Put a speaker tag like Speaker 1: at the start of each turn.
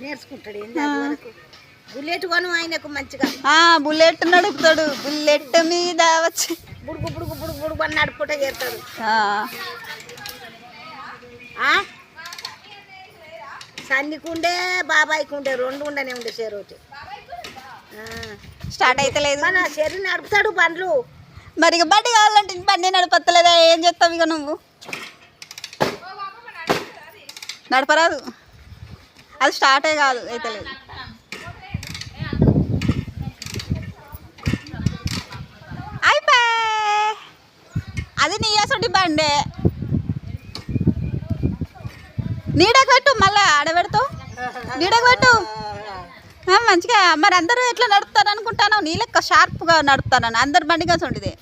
Speaker 1: నేర్చుకుంటాడు బుల్లెట్ కొను ఆయనకు మంచిగా
Speaker 2: బుల్లెట్ నడుపుతాడు బుల్లెట్ మీద వచ్చి
Speaker 1: బుడుగు బుడుగు బుడుగు బుడుగు అని నడుపుకుంటే చేస్తాడు సన్నికుండే బాబాయ్కి ఉండే 2 ఉండనే ఉండే చెరోటి
Speaker 2: స్టార్ట్ అయితే లేదు
Speaker 1: మన చెరు నడుపుతాడు బండ్లు
Speaker 2: మరి ఇక బండి కావాలంటే బండి నడపత్తలేదా ఏం చేస్తావు ఇక నువ్వు నడపరాదు అది స్టార్టే కాదు అయితే లేదు అయిపోయి అది నీ అసలు బండే నీడకు పెట్టు మళ్ళీ ఆడబెడతావు నీడకు పెట్టు మంచిగా మరి అందరూ ఎట్లా నడుపుతారు అనుకుంటాను నీ లెక్క షార్ప్గా నడుపుతాను అందరు బండి కలిసి ఉంటుంది